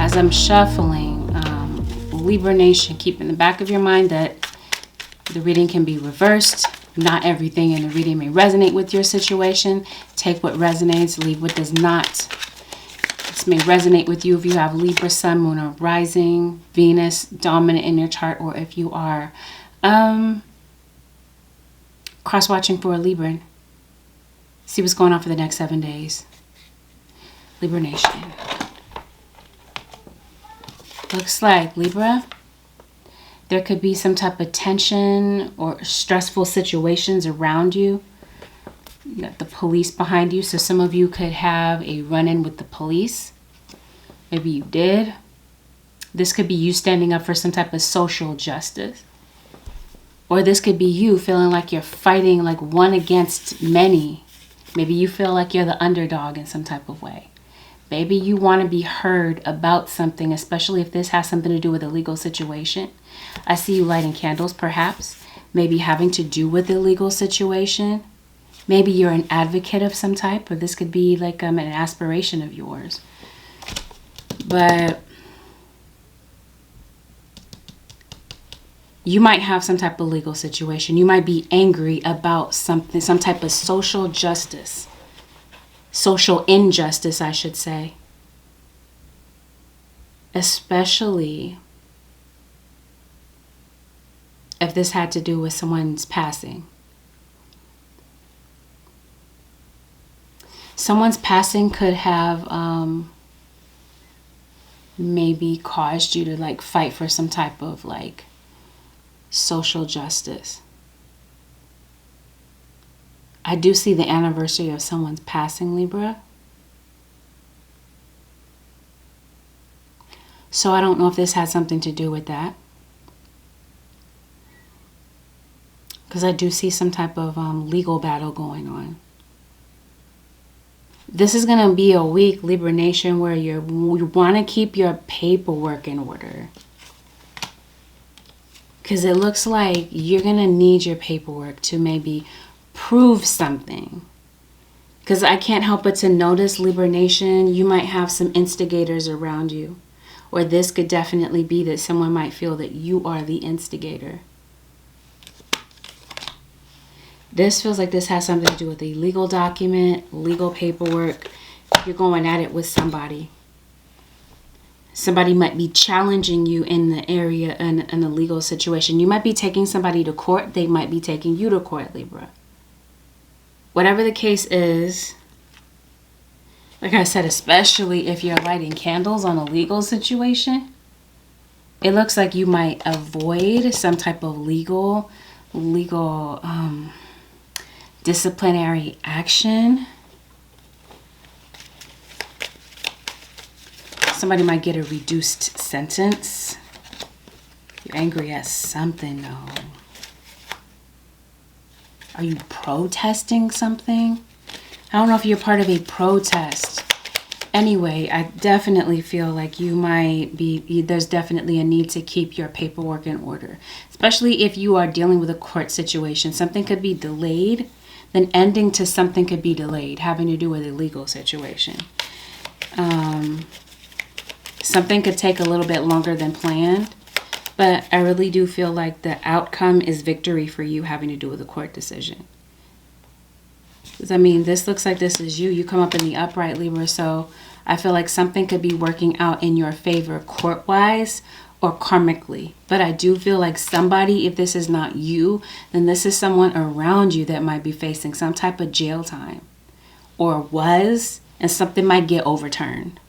as I'm shuffling, Libra Nation, keep in the back of your mind that the reading can be reversed. Not everything in the reading may resonate with your situation. Take what resonates, leave what does not. This may resonate with you if you have Libra, Sun, Moon, or Rising, Venus dominant in your chart, or if you are cross-watching for a Libra. See what's going on for the next 7 days. Libra Nation. Looks like, Libra, there could be some type of tension or stressful situations around you. You got the police behind you, so some of you could have a run-in with the police. Maybe you did. This could be you standing up for some type of social justice. Or this could be you feeling like you're fighting like one against many. Maybe you feel like you're the underdog in some type of way. Maybe you want to be heard about something, especially if this has something to do with a legal situation. I see you lighting candles, perhaps. Maybe having to do with a legal situation. Maybe you're an advocate of some type, or this could be like an aspiration of yours. But you might have some type of legal situation. You might be angry about something, some type of social justice. Social injustice, I should say. Especially if this had to do with someone's passing. Someone's passing could have maybe caused you to like fight for some type of like social justice. I do see the anniversary of someone's passing, Libra. So I don't know if this had something to do with that. Because I do see some type of legal battle going on. This is going to be a week, Libra Nation, where you want to keep your paperwork in order. Because it looks like you're going to need your paperwork to maybe prove something. Because I can't help but to notice, Libra Nation, you might have some instigators around you. Or this could definitely be that someone might feel that you are the instigator. This feels like this has something to do with a legal document, legal paperwork. You're going at it with somebody. Somebody might be challenging you in the area, in a legal situation. You might be taking somebody to court. They might be taking you to court, Libra. Whatever the case is, like I said, especially if you're lighting candles on a legal situation, it looks like you might avoid some type of legal disciplinary action. Somebody might get a reduced sentence. You're angry at something, though. Are you protesting something? I don't know if you're part of a protest. Anyway, I definitely feel like you might be, there's definitely a need to keep your paperwork in order. Especially if you are dealing with a court situation. Something could be delayed, then ending to something could be delayed, having to do with a legal situation. Something could take a little bit longer than planned. But I really do feel like the outcome is victory for you having to do with a court decision. Because, I mean, this looks like this is you. You come up in the upright, Libra. So I feel like something could be working out in your favor court-wise or karmically. But I do feel like somebody, if this is not you, then this is someone around you that might be facing some type of jail time. Or was, and something might get overturned.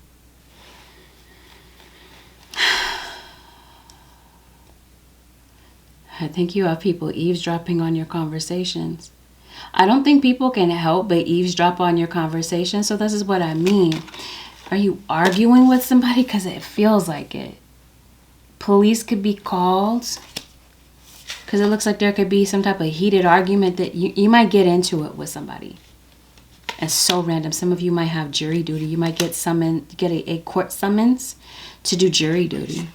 I think you have people eavesdropping on your conversations. I don't think people can help but eavesdrop on your conversation. So this is what I mean. Are you arguing with somebody? Because it feels like it. Police could be called. Because it looks like there could be some type of heated argument that you might get into it with somebody. It's so random. Some of you might have jury duty. You might get a court summons to do jury duty.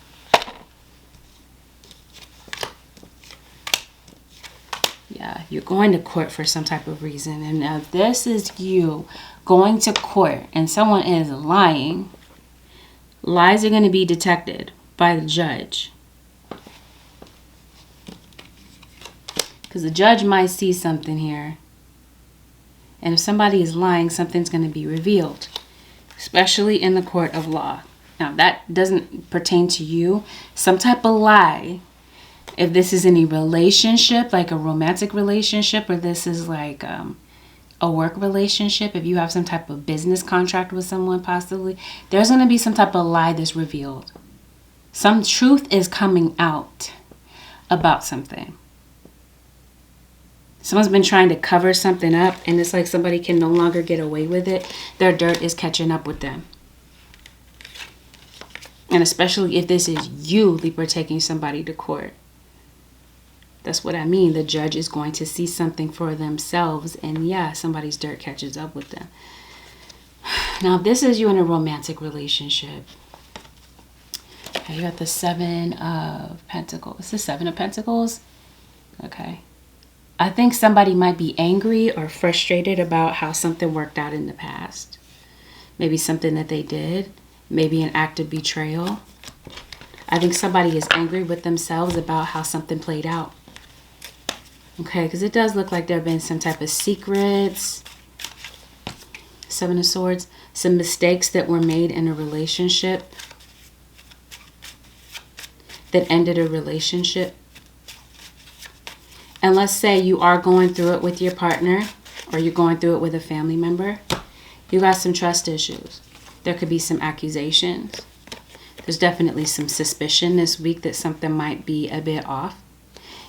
Yeah, you're going to court for some type of reason. And if this is you going to court and someone is lying, Lies are going to be detected by the judge. Because the judge might see something here. And if somebody is lying, something's going to be revealed. Especially in the court of law. Now, that doesn't pertain to you. Some type of lie. If this is in a relationship, like a romantic relationship, or this is like a work relationship, if you have some type of business contract with someone possibly, there's going to be some type of lie that's revealed. Some truth is coming out about something. Someone's been trying to cover something up, and it's like somebody can no longer get away with it. Their dirt is catching up with them. And especially if this is you, Libra, taking somebody to court. That's what I mean. The judge is going to see something for themselves. And yeah, somebody's dirt catches up with them. Now, if this is you in a romantic relationship. Okay, you got the 7 of Pentacles. It's the 7 of Pentacles. Okay. I think somebody might be angry or frustrated about how something worked out in the past. Maybe something that they did. Maybe an act of betrayal. I think somebody is angry with themselves about how something played out. Okay, because it does look like there have been some type of secrets. 7 of Swords. Some mistakes that were made in a relationship. That ended a relationship. And let's say you are going through it with your partner. Or you're going through it with a family member. You got some trust issues. There could be some accusations. There's definitely some suspicion this week that something might be a bit off.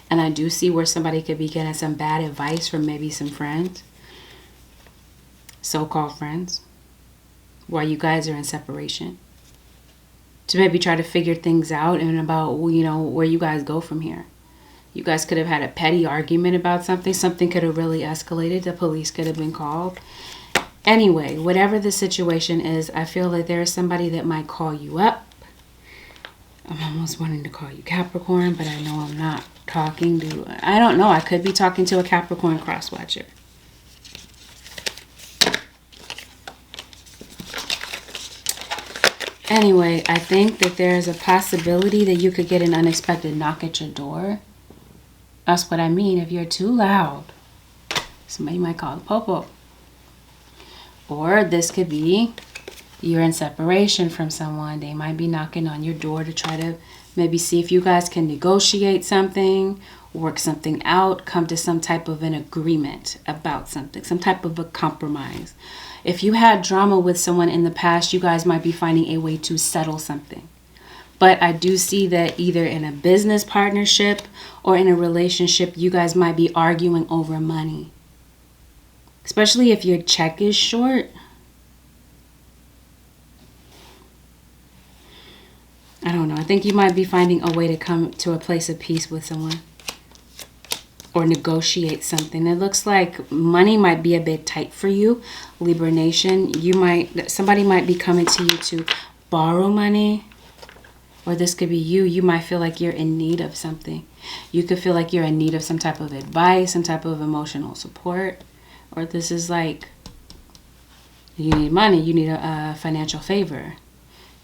And I do see where somebody could be getting some bad advice from maybe some friends. So-called friends. While you guys are in separation. To maybe try to figure things out and about, you know, where you guys go from here. You guys could have had a petty argument about something. Something could have really escalated. The police could have been called. Anyway, whatever the situation is, I feel that there is somebody that might call you up. I'm almost wanting to call you Capricorn, but I know I'm not talking to... I don't know. I could be talking to a Capricorn cross-watcher. Anyway, I think that there's a possibility that you could get an unexpected knock at your door. That's what I mean. If you're too loud, somebody might call the popo. Or this could be you're in separation from someone. They might be knocking on your door to try to maybe see if you guys can negotiate something, work something out, come to some type of an agreement about something, some type of a compromise. If you had drama with someone in the past, you guys might be finding a way to settle something. But I do see that either in a business partnership or in a relationship, you guys might be arguing over money. Especially if your check is short. I don't know. I think you might be finding a way to come to a place of peace with someone. Or negotiate something. It looks like money might be a bit tight for you, Libra Nation. Somebody might be coming to you to borrow money. Or this could be you. You might feel like you're in need of something. You could feel like you're in need of some type of advice, some type of emotional support. Or this is like, you need money, you need a financial favor.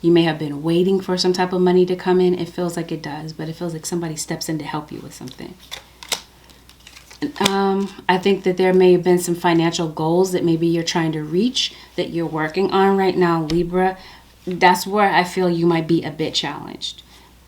You may have been waiting for some type of money to come in. It feels like it does, but it feels like somebody steps in to help you with something. I think that there may have been some financial goals that maybe you're trying to reach, that you're working on right now, Libra. That's where I feel you might be a bit challenged.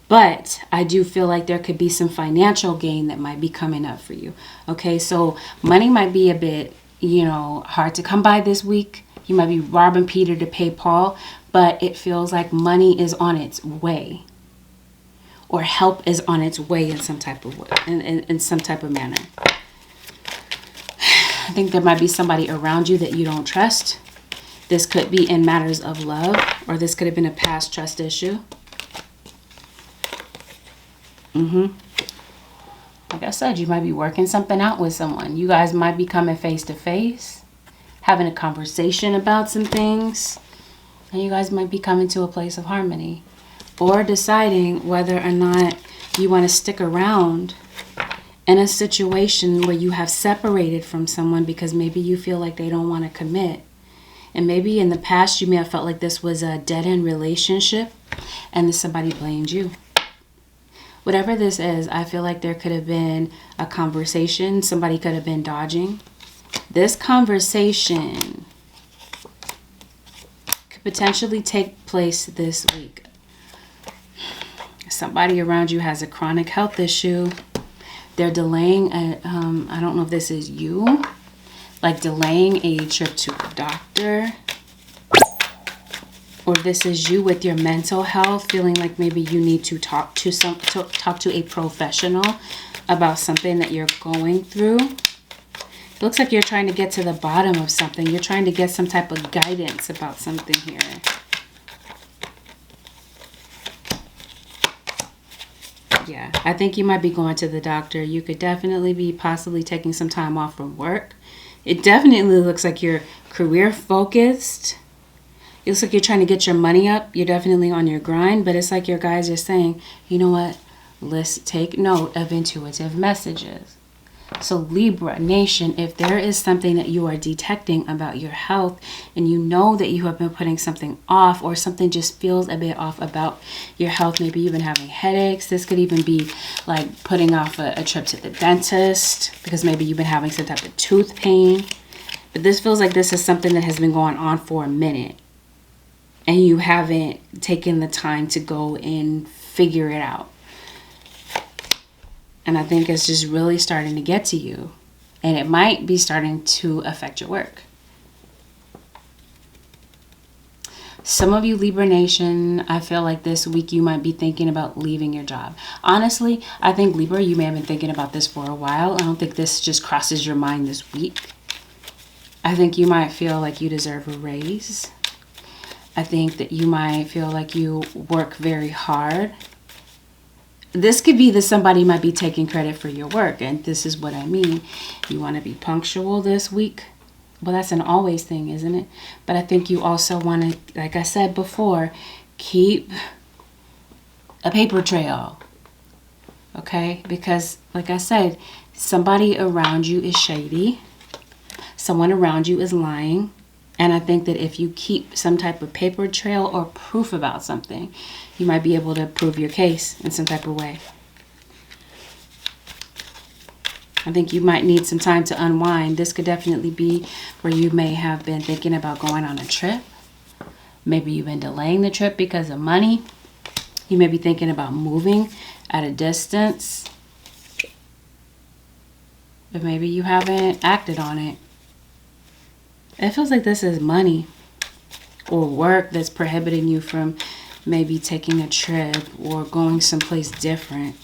But I do feel like there could be some financial gain that might be coming up for you. Okay, so money might be a bit, hard to come by this week. You might be robbing Peter to pay Paul, but it feels like money is on its way. Or help is on its way in some type of way, in some type of manner. I think there might be somebody around you that you don't trust. This could be in matters of love, or this could have been a past trust issue. Like I said, you might be working something out with someone. You guys might be coming face to face, having a conversation about some things, and you guys might be coming to a place of harmony, or deciding whether or not you want to stick around in a situation where you have separated from someone because maybe you feel like they don't want to commit. And maybe in the past, you may have felt like this was a dead-end relationship and then somebody blamed you. Whatever this is, I feel like there could have been a conversation. Somebody could have been dodging. This conversation could potentially take place this week. Somebody around you has a chronic health issue. They're delaying, I don't know if this is you, like delaying a trip to the doctor. Or this is you with your mental health, feeling like maybe you need to talk to a professional about something that you're going through. It looks like you're trying to get to the bottom of something. You're trying to get some type of guidance about something here. Yeah, I think you might be going to the doctor. You could definitely be possibly taking some time off from work. It definitely looks like you're career focused. It looks like you're trying to get your money up. You're definitely on your grind, but it's like your guys are saying, you know what? Let's take note of intuitive messages. So Libra Nation, if there is something that you are detecting about your health and you know that you have been putting something off or something just feels a bit off about your health, maybe you've been having headaches. This could even be like putting off a trip to the dentist because maybe you've been having some type of tooth pain. But this feels like this is something that has been going on for a minute and you haven't taken the time to go and figure it out. And I think it's just really starting to get to you. And it might be starting to affect your work. Some of you Libra Nation, I feel like this week you might be thinking about leaving your job. Honestly, I think Libra, you may have been thinking about this for a while. I don't think this just crosses your mind this week. I think you might feel like you deserve a raise. I think that you might feel like you work very hard. This could be that somebody might be taking credit for your work. And this is what I mean. You want to be punctual this week. Well, that's an always thing, isn't it? But I think you also want to, like I said before, keep a paper trail. Okay? Because, like I said, somebody around you is shady. Someone around you is lying. And I think that if you keep some type of paper trail or proof about something, you might be able to prove your case in some type of way. I think you might need some time to unwind. This could definitely be where you may have been thinking about going on a trip. Maybe you've been delaying the trip because of money. You may be thinking about moving at a distance. But maybe you haven't acted on it. It feels like this is money or work that's prohibiting you from maybe taking a trip or going someplace different.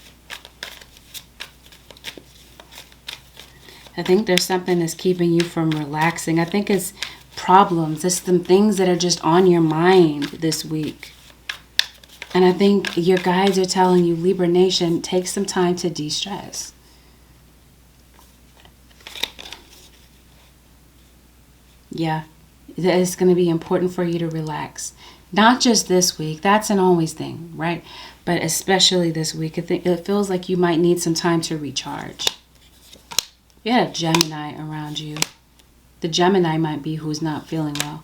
I think there's something that's keeping you from relaxing. I think it's problems. It's some things that are just on your mind this week. And I think your guides are telling you, Libra Nation, take some time to de-stress. Yeah, it's going to be important for you to relax. Not just this week. That's an always thing, right? But especially this week. It feels like you might need some time to recharge. You have Gemini around you. The Gemini might be who's not feeling well.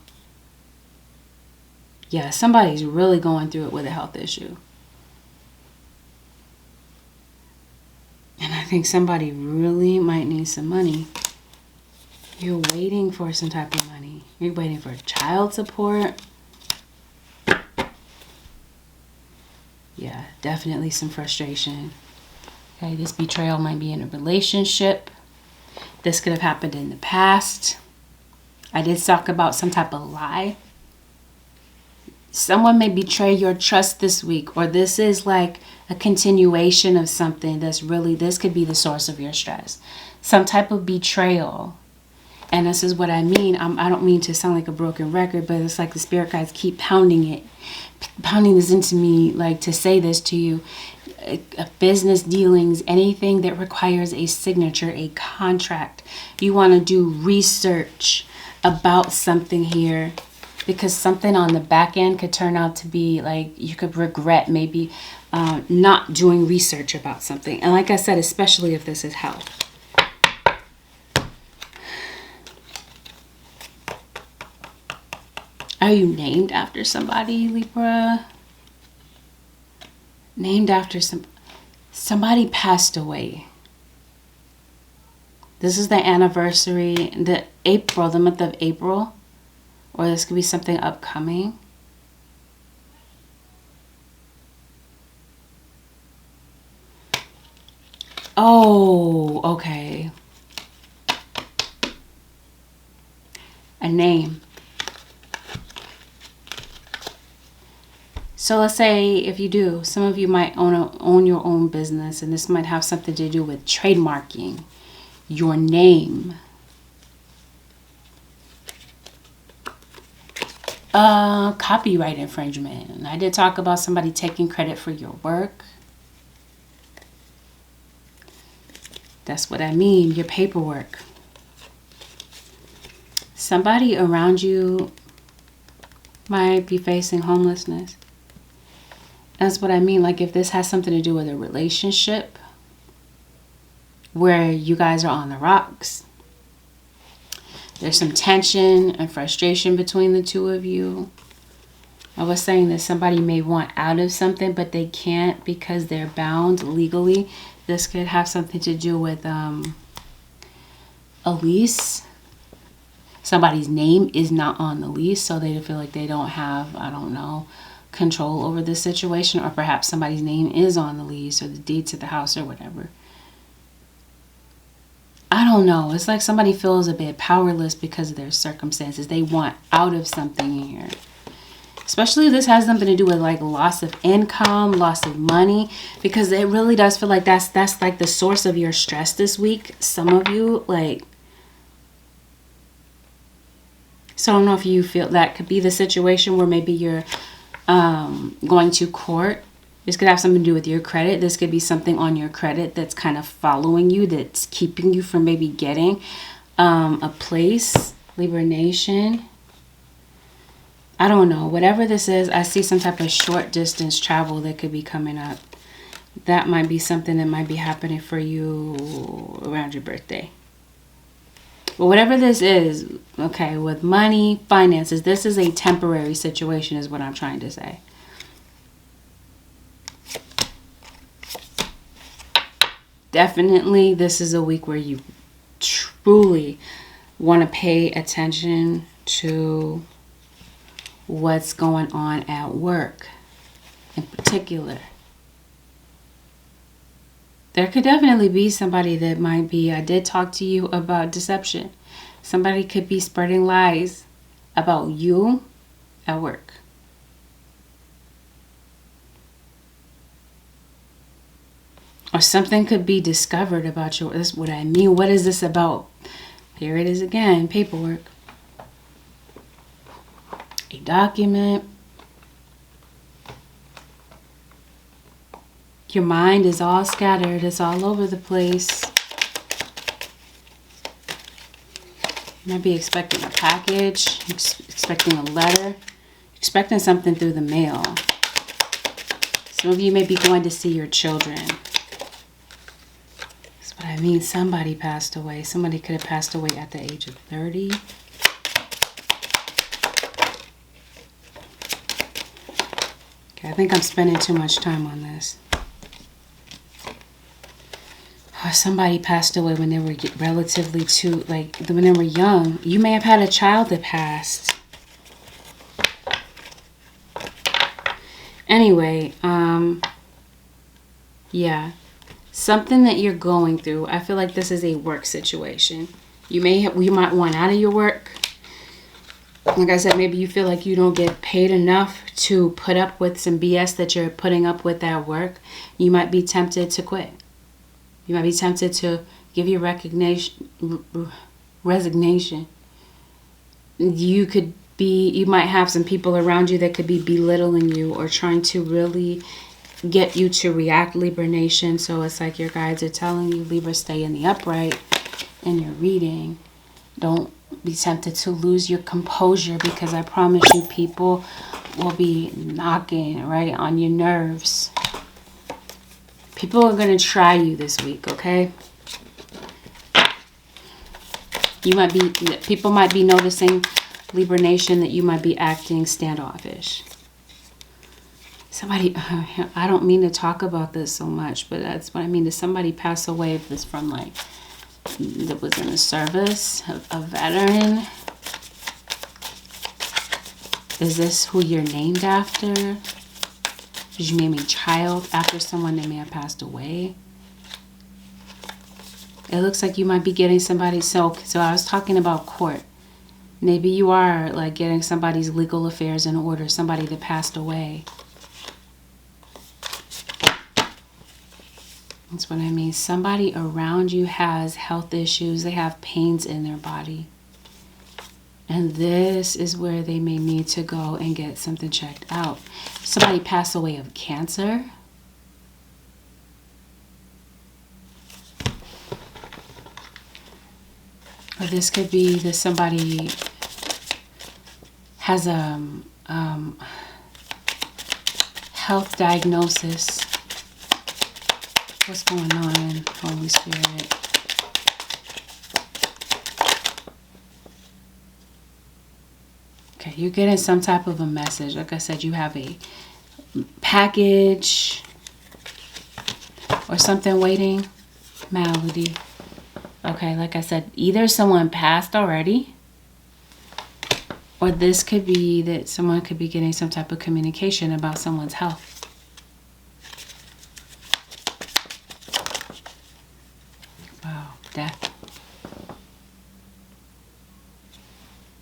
Yeah, somebody's really going through it with a health issue. And I think somebody really might need some money. You're waiting for some type of money. You're waiting for child support. Yeah, definitely some frustration. Okay, this betrayal might be in a relationship. This could have happened in the past. I did talk about some type of lie. Someone may betray your trust this week, or this is like a continuation of something that's really, this could be the source of your stress. Some type of betrayal. And this is what I mean. I don't mean to sound like a broken record, but it's like the spirit guides keep pounding this into me, like to say this to you. Business dealings, anything that requires a signature, a contract. You want to do research about something here, because something on the back end could turn out to be like you could regret maybe not doing research about something. And like I said, especially if this is health. Are you named after somebody, Libra? Named after somebody passed away. This is the anniversary, the month of April. Or this could be something upcoming. Oh, okay. A name. So let's say if you do, some of you might own your own business, and this might have something to do with trademarking your name. Copyright infringement. And I did talk about somebody taking credit for your work. That's what I mean, your paperwork. Somebody around you might be facing homelessness. That's what I mean. Like if this has something to do with a relationship where you guys are on the rocks. There's some tension and frustration between the two of you. I was saying that somebody may want out of something, but they can't because they're bound legally. This could have something to do with a lease. Somebody's name is not on the lease, so they feel like they don't have, I don't know, control over this situation. Or perhaps somebody's name is on the lease or the deed to the house or whatever. I don't know. It's like somebody feels a bit powerless because of their circumstances. They want out of something here. Especially if this has something to do with like loss of income, loss of money. Because it really does feel like that's like the source of your stress this week. Some of you, like... So I don't know if you feel that could be the situation where maybe you're going to court. This could have something to do with your credit. This could be something on your credit that's kind of following you, that's keeping you from maybe getting a place, Libra Nation. I don't know. Whatever this is, I see some type of short distance travel that could be coming up. That might be something that might be happening for you around your birthday. But whatever this is, okay, with money, finances, this is a temporary situation is what I'm trying to say. Definitely, this is a week where you truly want to pay attention to what's going on at work in particular. There could definitely be somebody that might be, I did talk to you about deception. Somebody could be spreading lies about you at work. Or something could be discovered about you. That's what I mean. What is this about? Here it is again. Paperwork. A document. Your mind is all scattered. It's all over the place. You might be expecting a package. Expecting a letter. Expecting something through the mail. Some of you may be going to see your children. But I mean, somebody passed away. Somebody could have passed away at the age of 30. Okay, I think I'm spending too much time on this. Or somebody passed away when they were relatively when they were young. You may have had a child that passed. Anyway, yeah. Something that you're going through. I feel like this is a work situation. You might want out of your work. Like I said, maybe you feel like you don't get paid enough to put up with some BS that you're putting up with at work. You might be tempted to quit. You might be tempted to give your resignation. You might have some people around you that could be belittling you or trying to really get you to react, Libra Nation. So it's like your guides are telling you, Libra, stay in the upright in your reading. Don't be tempted to lose your composure, because I promise you people will be knocking right on your nerves. People are going to try you this week, okay? People might be noticing Libra Nation, that you might be acting standoffish. Somebody, I don't mean to talk about this so much, but that's what I mean. Does somebody pass away? If this from like, that was in the service, a veteran? Is this who you're named after? Did you name a child after someone that may have passed away? It looks like you might be getting somebody, so I was talking about court. Maybe you are like getting somebody's legal affairs in order, somebody that passed away. That's what I mean. Somebody around you has health issues. They have pains in their body. And this is where they may need to go and get something checked out. Somebody passed away of cancer. Or this could be that somebody has a health diagnosis. What's going on, Holy Spirit? Okay, you're getting some type of a message. Like I said, you have a package or something waiting. Malady. Okay, like I said, either someone passed already, or this could be that someone could be getting some type of communication about someone's health. Death.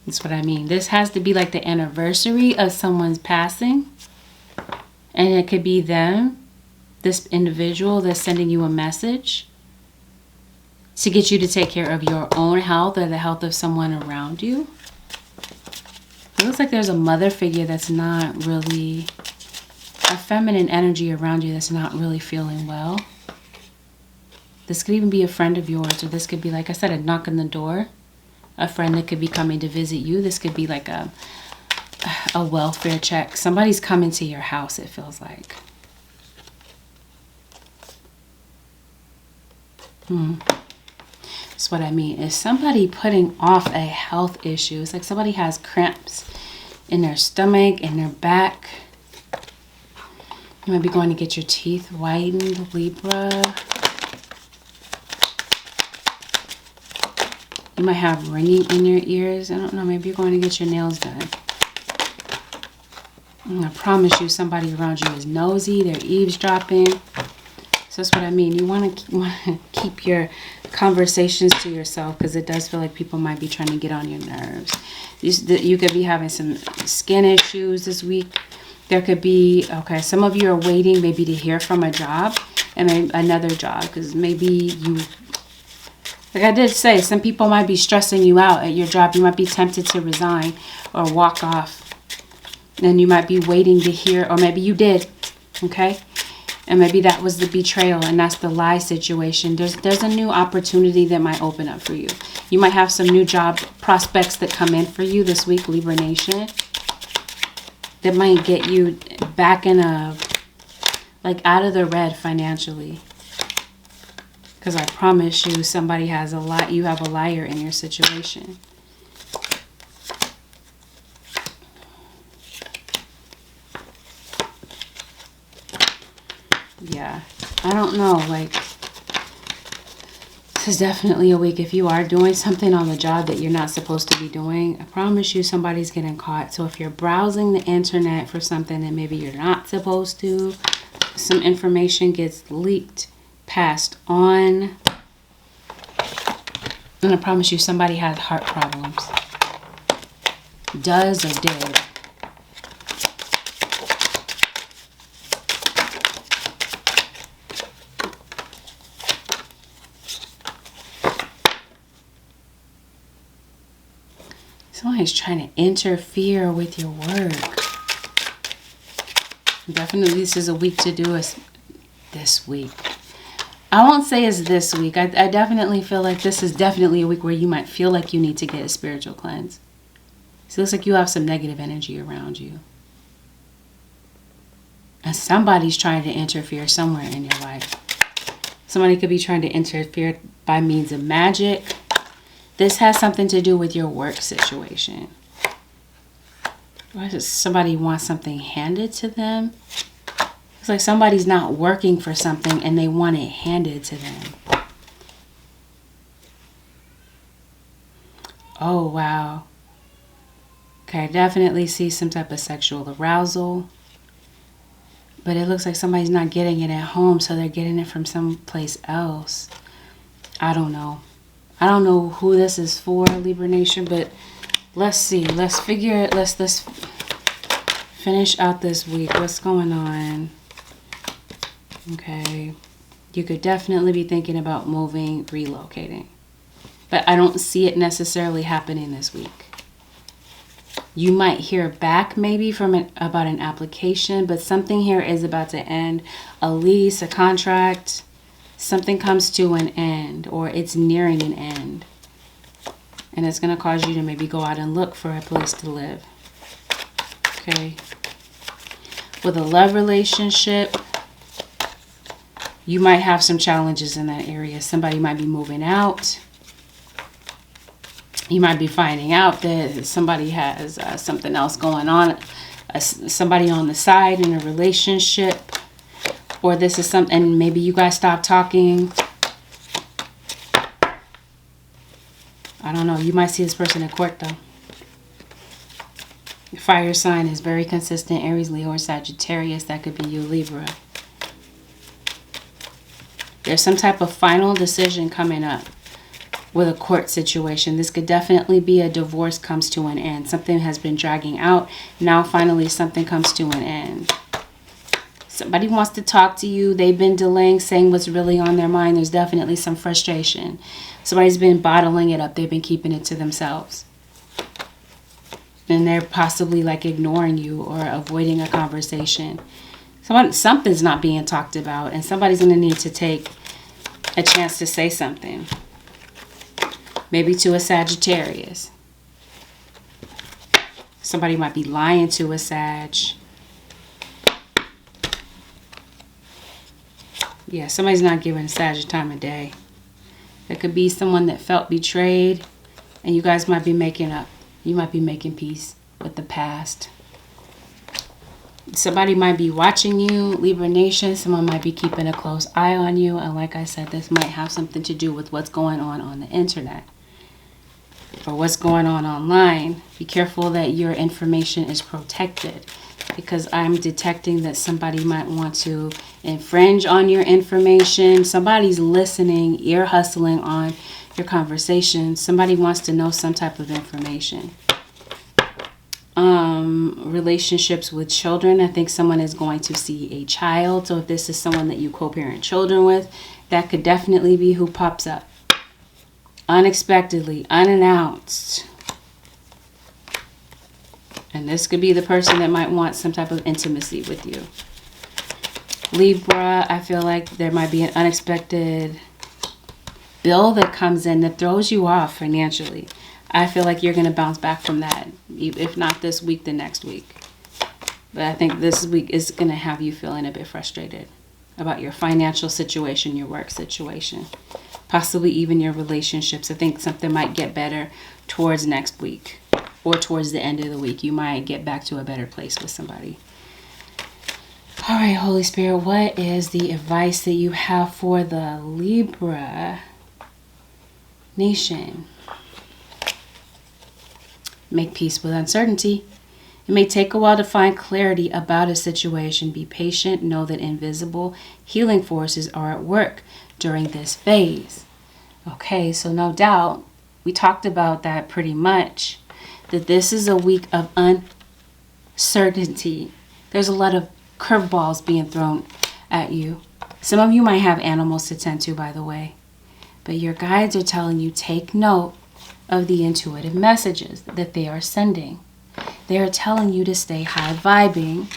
That's what I mean. This has to be like the anniversary of someone's passing. And it could be them, this individual that's sending you a message to get you to take care of your own health or the health of someone around you. It looks like there's a mother figure that's not really, a feminine energy around you that's not really feeling well. This could even be a friend of yours, or this could be, like I said, a knock on the door. A friend that could be coming to visit you. This could be like a welfare check. Somebody's coming to your house, it feels like. That's what I mean. Is somebody putting off a health issue? It's like somebody has cramps in their stomach, in their back. You might be going to get your teeth whitened, Libra. You might have ringing in your ears. I don't know. Maybe you're going to get your nails done. I promise you, somebody around you is nosy. They're eavesdropping. So that's what I mean. You want to keep your conversations to yourself, because it does feel like people might be trying to get on your nerves. You could be having some skin issues this week. There could be, okay, some of you are waiting maybe to hear from a job and maybe another job, because maybe you... Like I did say, some people might be stressing you out at your job. You might be tempted to resign or walk off. And you might be waiting to hear, or maybe you did, okay? And maybe that was the betrayal, and that's the lie situation. There's a new opportunity that might open up for you. You might have some new job prospects that come in for you this week, Libra Nation. That might get you back in a, like out of the red financially. Because I promise you, somebody has a lot. You have a liar in your situation. Yeah, I don't know. Like, this is definitely a week. If you are doing something on the job that you're not supposed to be doing, I promise you, somebody's getting caught. So if you're browsing the internet for something that maybe you're not supposed to, some information gets leaked, passed on, and I promise you, somebody has heart problems. Does or did. Somebody's trying to interfere with your work. Definitely, this is a week to do it this week. I won't say it's this week. I definitely feel like this is definitely a week where you might feel like you need to get a spiritual cleanse. So it looks like you have some negative energy around you. And somebody's trying to interfere somewhere in your life. Somebody could be trying to interfere by means of magic. This has something to do with your work situation. Why does somebody want something handed to them? It's like somebody's not working for something and they want it handed to them. Oh, wow. Okay, I definitely see some type of sexual arousal. But it looks like somebody's not getting it at home, so they're getting it from someplace else. I don't know. I don't know who this is for, Libra Nation, but let's see. Let's finish out this week. What's going on? Okay. You could definitely be thinking about moving, relocating. But I don't see it necessarily happening this week. You might hear back maybe about an application, but something here is about to end. A lease, a contract, something comes to an end, or it's nearing an end. And it's going to cause you to maybe go out and look for a place to live. Okay. With a love relationship, you might have some challenges in that area. Somebody might be moving out. You might be finding out that somebody has something else going on, somebody on the side in a relationship, or this is something, and maybe you guys stop talking. I don't know. You might see this person in court, though. Your fire sign is very consistent. Aries, Leo, or Sagittarius. That could be you, Libra. There's some type of final decision coming up with a court situation. This could definitely be a divorce comes to an end. Something has been dragging out. Now finally something comes to an end. Somebody wants to talk to you. They've been delaying saying what's really on their mind. There's definitely some frustration. Somebody's been bottling it up. They've been keeping it to themselves. And they're possibly like ignoring you or avoiding a conversation. Something's not being talked about, and somebody's going to need to take a chance to say something. Maybe to a Sagittarius. Somebody might be lying to a Sag. Yeah, somebody's not giving a Sag time of day. It could be someone that felt betrayed, and you guys might be making up. You might be making peace with the past. Somebody might be watching you, Libra Nation. Someone might be keeping a close eye on you. And like I said, this might have something to do with what's going on the internet. Or what's going on online. Be careful that your information is protected, because I'm detecting that somebody might want to infringe on your information. Somebody's listening, ear hustling on your conversation. Somebody wants to know some type of information. Relationships with children. I think someone is going to see a child. So if this is someone that you co-parent children with, that could definitely be who pops up. Unexpectedly, unannounced. And this could be the person that might want some type of intimacy with you. Libra, I feel like there might be an unexpected bill that comes in that throws you off financially. I feel like you're going to bounce back from that. If not this week, the next week. But I think this week is going to have you feeling a bit frustrated about your financial situation, your work situation. Possibly even your relationships. I think something might get better towards next week. Or towards the end of the week. You might get back to a better place with somebody. All right, Holy Spirit, what is the advice that you have for the Libra Nation? Make peace with uncertainty. It may take a while to find clarity about a situation. Be patient. Know that invisible healing forces are at work during this phase. Okay, so no doubt, we talked about that pretty much. That this is a week of uncertainty. There's a lot of curveballs being thrown at you. Some of you might have animals to tend to, by the way. But your guides are telling you, take note of the intuitive messages that they are sending. They are telling you to stay high vibing.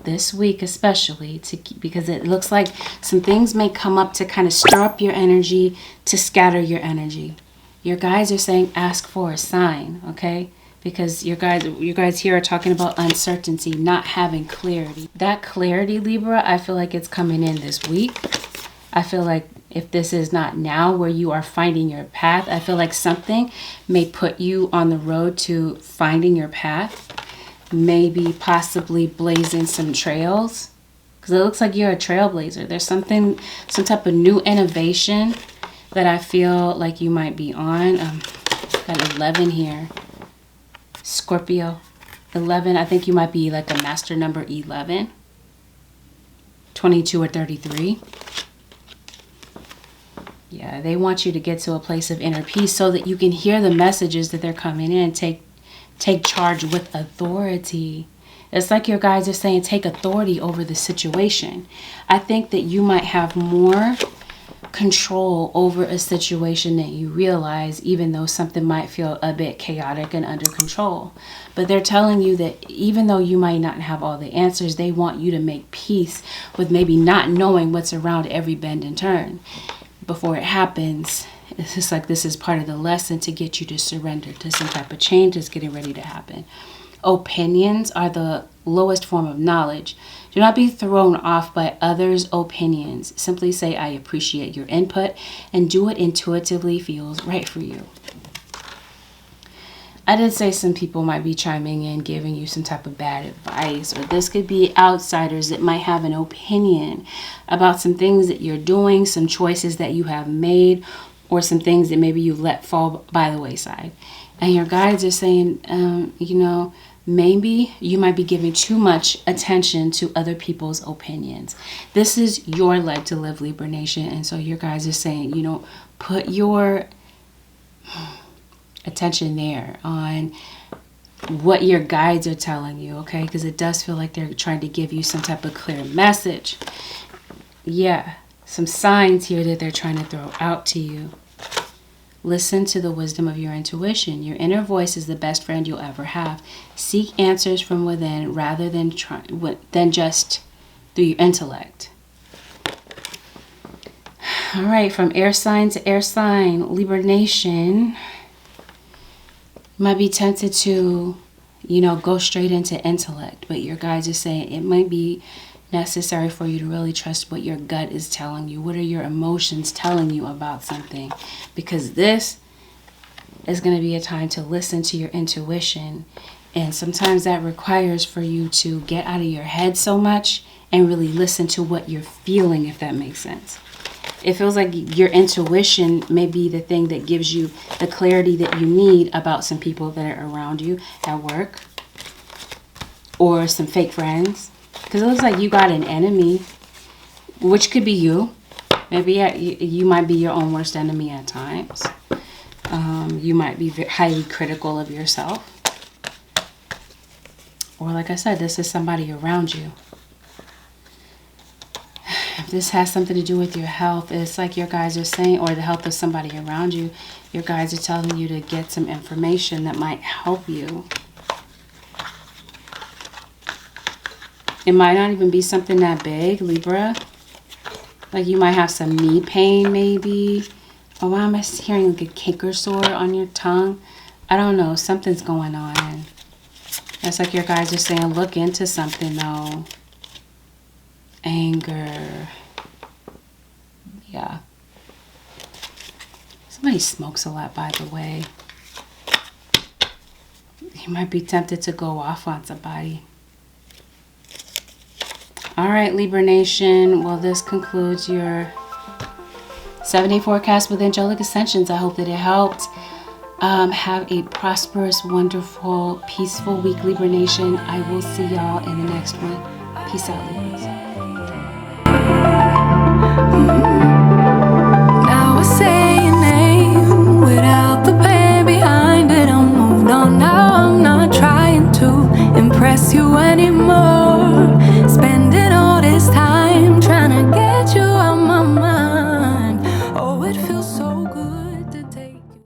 This week especially, because it looks like some things may come up to kind of stir up your energy, to scatter your energy. Your guides are saying ask for a sign, okay? Because you guys here are talking about uncertainty, not having clarity. That clarity, Libra, I feel like it's coming in this week. I feel like If this is not now where you are finding your path, I feel like something may put you on the road to finding your path. Maybe possibly blazing some trails. Because it looks like you're a trailblazer. There's something, some type of new innovation that I feel like you might be on. Got 11 here. Scorpio. 11, I think you might be like a master number 11. 22 or 33. Yeah, they want you to get to a place of inner peace so that you can hear the messages that they're coming in and take charge with authority. It's like your guides are saying, take authority over the situation. I think that you might have more control over a situation than you realize, even though something might feel a bit chaotic and under control. But they're telling you that even though you might not have all the answers, they want you to make peace with maybe not knowing what's around every bend and turn. Before it happens, it's just like this is part of the lesson to get you to surrender to some type of change that's getting ready to happen. Opinions are the lowest form of knowledge. Do not be thrown off by others' opinions. Simply say, I appreciate your input, and do what intuitively feels right for you. I did say some people might be chiming in, giving you some type of bad advice, or this could be outsiders that might have an opinion about some things that you're doing, some choices that you have made, or some things that maybe you've let fall by the wayside. And your guides are saying, maybe you might be giving too much attention to other people's opinions. This is your leg to live, Libra Nation. And so your guides are saying, put your attention there on what your guides are telling you, okay? Because it does feel like they're trying to give you some type of clear message. Yeah, some signs here that they're trying to throw out to you. Listen to the wisdom of your intuition. Your inner voice is the best friend you'll ever have. Seek answers from within rather than just through your intellect. All right, from air sign to air sign, Libra Nation. You might be tempted to, go straight into intellect, but your guides are saying it might be necessary for you to really trust what your gut is telling you. What are your emotions telling you about something? Because this is going to be a time to listen to your intuition. And sometimes that requires for you to get out of your head so much and really listen to what you're feeling, if that makes sense. It feels like your intuition may be the thing that gives you the clarity that you need about some people that are around you at work or some fake friends. Because it looks like you got an enemy, which could be you. Maybe you might be your own worst enemy at times. You might be highly critical of yourself. Or like I said, this is somebody around you. If this has something to do with your health, it's like your guides are saying, or the health of somebody around you, your guides are telling you to get some information that might help you. It might not even be something that big, Libra. Like you might have some knee pain maybe. Or why am I hearing like a canker sore on your tongue? I don't know. Something's going on. It's like your guides are saying, look into something though. Anger. Yeah. Somebody smokes a lot, by the way. You might be tempted to go off on somebody. All right, Libra Nation. Well, this concludes your 7-day forecast with Angelic Ascensions. I hope that it helped. Have a prosperous, wonderful, peaceful week, Libra Nation. I will see y'all in the next one. Peace out, Libras.